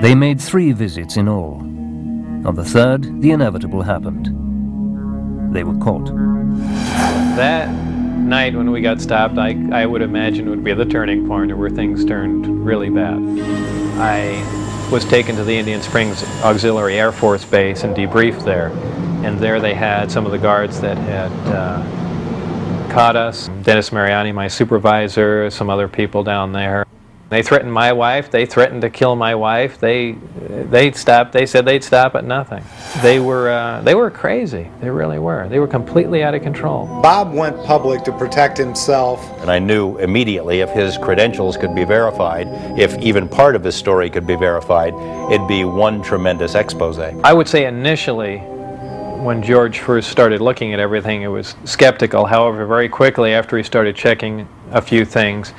They made 3 visits in all. On the 3rd, the inevitable happened. They were caught. That night when we got stopped, I would imagine would be the turning point where things turned really bad. I was taken to the Indian Springs Auxiliary Air Force Base and debriefed there. And there they had some of the guards that had caught us. Dennis Mariani, my supervisor, some other people down there. They threatened my wife. They threatened to kill my wife. They said they'd stop at nothing. They were crazy. They really were. They were completely out of control. Bob went public to protect himself. And I knew immediately if his credentials could be verified, if even part of his story could be verified, it'd be one tremendous expose. I would say initially, when George first started looking at everything, it was skeptical. However, very quickly after he started checking a few things,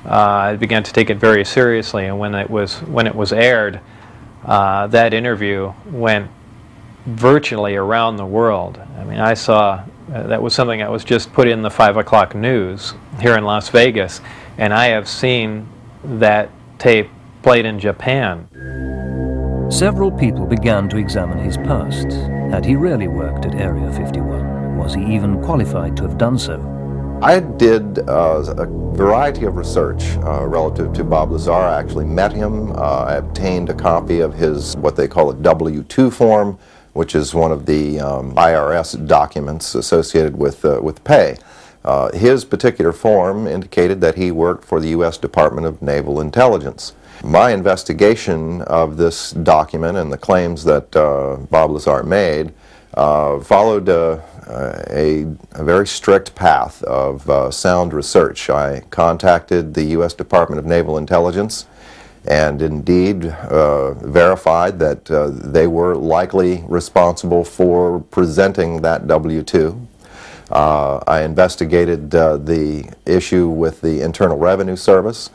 I began to take it very seriously, and when it was aired, that interview went virtually around the world. I mean, I saw that was something that was just put in the 5 o'clock news here in Las Vegas, and I have seen that tape played in Japan. Several people began to examine his past. Had he really worked at Area 51? Was he even qualified to have done so? I did a variety of research relative to Bob Lazar. I actually met him. I obtained a copy of his, what they call a W-2 form, which is one of the IRS documents associated with pay. His particular form indicated that he worked for the U.S. Department of Naval Intelligence. My investigation of this document and the claims that Bob Lazar made followed a very strict path of sound research. I contacted the U.S. Department of Naval Intelligence and indeed verified that they were likely responsible for presenting that W-2. I investigated the issue with the Internal Revenue Service.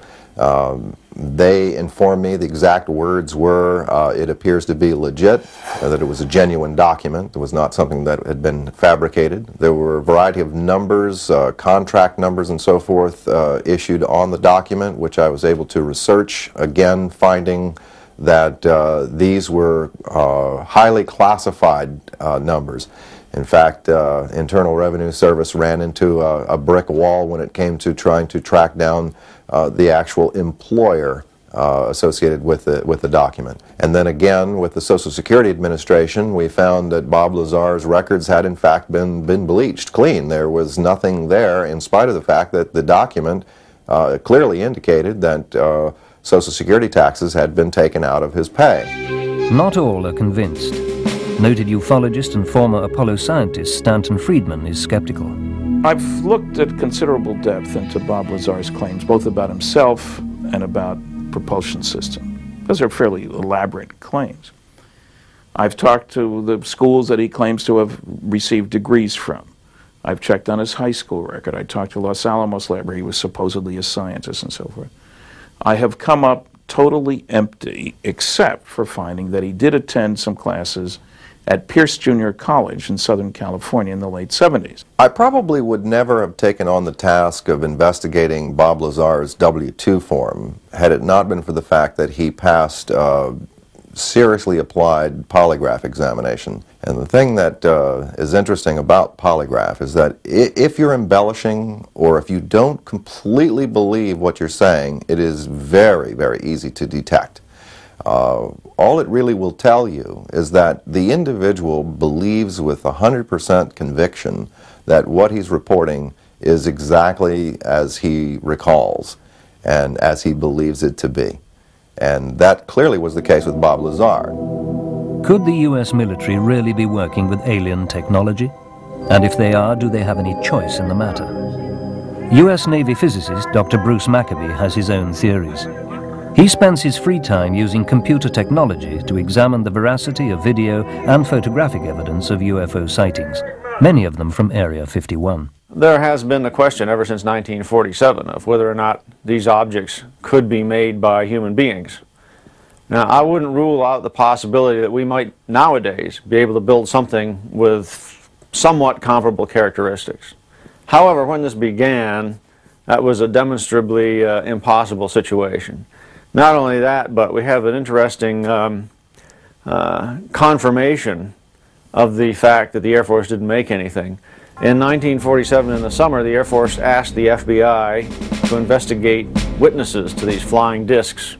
They informed me the exact words were, it appears to be legit, that it was a genuine document. It was not something that had been fabricated. There were a variety of numbers, contract numbers and so forth issued on the document, which I was able to research, again finding that these were highly classified numbers. In fact, Internal Revenue Service ran into a brick wall when it came to trying to track down the actual employer associated with the document. And then again, with the Social Security Administration, we found that Bob Lazar's records had in fact been bleached clean. There was nothing there, in spite of the fact that the document clearly indicated that Social Security taxes had been taken out of his pay. Not all are convinced. Noted ufologist and former Apollo scientist Stanton Friedman is skeptical. I've looked at considerable depth into Bob Lazar's claims, both about himself and about propulsion system. Those are fairly elaborate claims. I've talked to the schools that he claims to have received degrees from. I've checked on his high school record. I talked to Los Alamos Lab where he was supposedly a scientist and so forth. I have come up totally empty, except for finding that he did attend some classes at Pierce Junior College in Southern California in the late 70s. I probably would never have taken on the task of investigating Bob Lazar's W-2 form had it not been for the fact that he passed a seriously applied polygraph examination. And the thing that is interesting about polygraph is that if you're embellishing or if you don't completely believe what you're saying, it is very, very easy to detect. All it really will tell you is that the individual believes with 100% conviction that what he's reporting is exactly as he recalls and as he believes it to be. And that clearly was the case with Bob Lazar. Could the U.S. military really be working with alien technology? And if they are, do they have any choice in the matter? U.S. Navy physicist Dr. Bruce Maccabee has his own theories. He spends his free time using computer technology to examine the veracity of video and photographic evidence of UFO sightings, many of them from Area 51. There has been the question ever since 1947 of whether or not these objects could be made by human beings. Now, I wouldn't rule out the possibility that we might nowadays be able to build something with somewhat comparable characteristics. However, when this began, that was a demonstrably impossible situation. Not only that, but we have an interesting confirmation of the fact that the Air Force didn't make anything. In 1947 in the summer, the Air Force asked the FBI to investigate witnesses to these flying discs.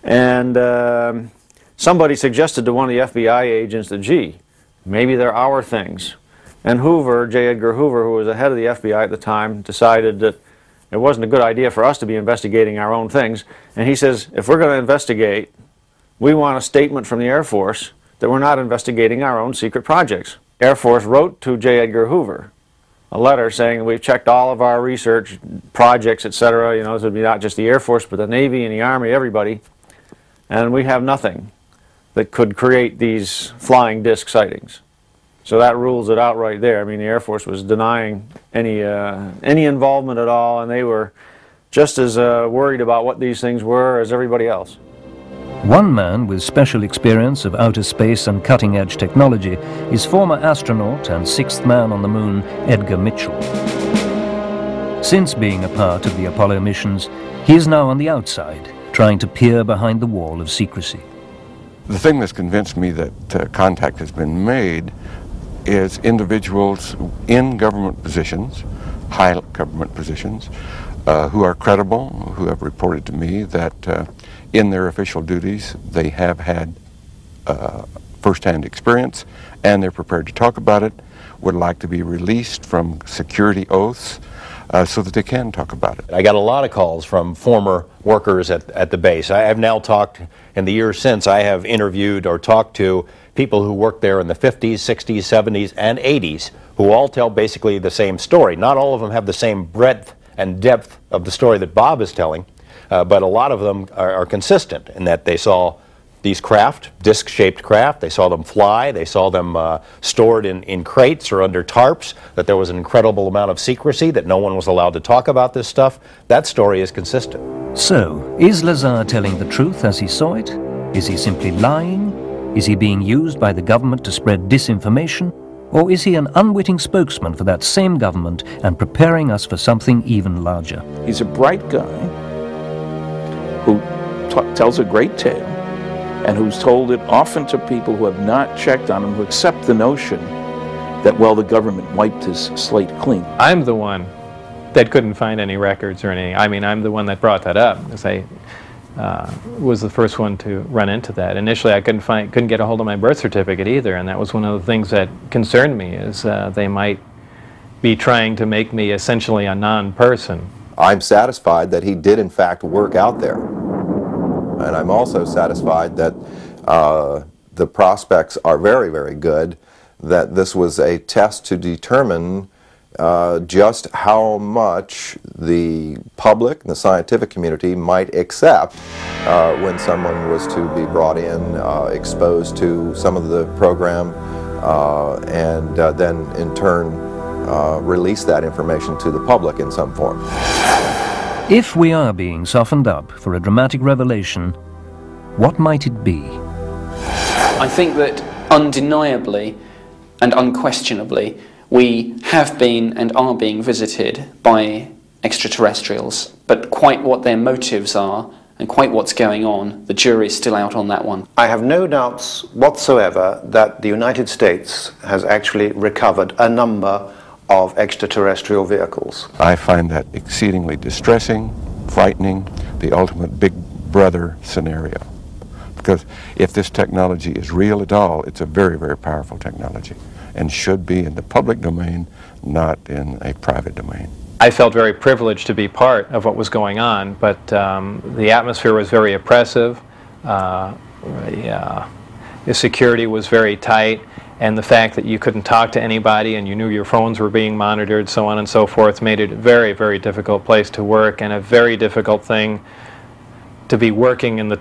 And somebody suggested to one of the FBI agents that, gee, maybe they're our things. And Hoover, J. Edgar Hoover, who was the head of the FBI at the time, decided that it wasn't a good idea for us to be investigating our own things. And he says, if we're going to investigate, we want a statement from the Air Force that we're not investigating our own secret projects. Air Force wrote to J. Edgar Hoover a letter saying we've checked all of our research projects, etc. You know, this would be not just the Air Force, but the Navy and the Army, everybody. And we have nothing that could create these flying disc sightings. So that rules it out right there. I mean, the Air Force was denying any involvement at all, and they were just as worried about what these things were as everybody else. One man with special experience of outer space and cutting-edge technology is former astronaut and sixth man on the moon, Edgar Mitchell. Since being a part of the Apollo missions, he is now on the outside, trying to peer behind the wall of secrecy. The thing that's convinced me that contact has been made is individuals in government positions, high government positions, who are credible, who have reported to me that in their official duties they have had first-hand experience and they're prepared to talk about it, would like to be released from security oaths so that they can talk about it. I got a lot of calls from former workers at the base. I have now talked, in the years since, I have interviewed or talked to people who worked there in the 50s, 60s, 70s, and 80s, who all tell basically the same story. Not all of them have the same breadth and depth of the story that Bob is telling, but a lot of them are consistent in that they saw these craft, disc-shaped craft, they saw them fly, they saw them stored in crates or under tarps, that there was an incredible amount of secrecy, that no one was allowed to talk about this stuff. That story is consistent. So, is Lazar telling the truth as he saw it? Is he simply lying? Is he being used by the government to spread disinformation? Or is he an unwitting spokesman for that same government and preparing us for something even larger? He's a bright guy who tells a great tale, and who's told it often to people who have not checked on him, who accept the notion that, well, the government wiped his slate clean. I'm the one that couldn't find any records or anything. I mean, I'm the one that brought that up, because I was the first one to run into that. Initially, I couldn't get a hold of my birth certificate either, and that was one of the things that concerned me, is they might be trying to make me essentially a non-person. I'm satisfied that he did in fact work out there. And I'm also satisfied that the prospects are very, very good, that this was a test to determine just how much the public, the scientific community, might accept when someone was to be brought in, exposed to some of the program, and then in turn release that information to the public in some form. If we are being softened up for a dramatic revelation, what might it be? I think that undeniably and unquestionably we have been and are being visited by extraterrestrials, but quite what their motives are and quite what's going on, the jury's still out on that one. I have no doubts whatsoever that the United States has actually recovered a number of extraterrestrial vehicles. I find that exceedingly distressing, frightening, the ultimate big brother scenario. Because if this technology is real at all, it's a very, very powerful technology and should be in the public domain, not in a private domain. I felt very privileged to be part of what was going on, but the atmosphere was very oppressive, the security was very tight, and the fact that you couldn't talk to anybody and you knew your phones were being monitored, so on and so forth, made it a very, very difficult place to work, and a very difficult thing to be working in the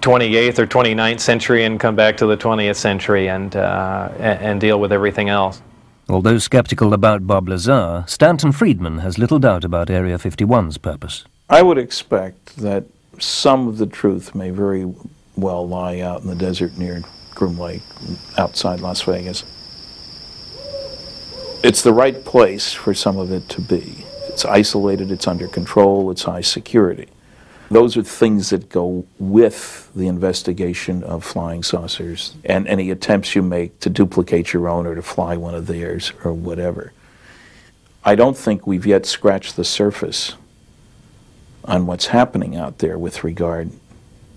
28th or 29th century and come back to the 20th century and deal with everything else. Although skeptical about Bob Lazar, Stanton Friedman has little doubt about Area 51's purpose. I would expect that some of the truth may very well lie out in the desert near Groom Lake, outside Las Vegas. It's the right place for some of it to be. It's isolated, it's under control, it's high security. Those are things that go with the investigation of flying saucers and any attempts you make to duplicate your own or to fly one of theirs or whatever. I don't think we've yet scratched the surface on what's happening out there with regard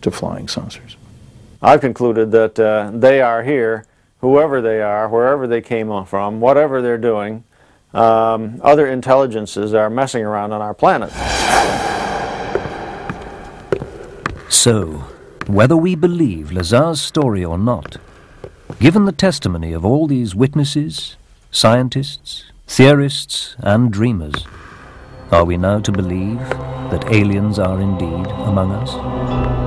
to flying saucers. I've concluded that they are here, whoever they are, wherever they came from, whatever they're doing. Other intelligences are messing around on our planet. So, whether we believe Lazar's story or not, given the testimony of all these witnesses, scientists, theorists and dreamers, are we now to believe that aliens are indeed among us?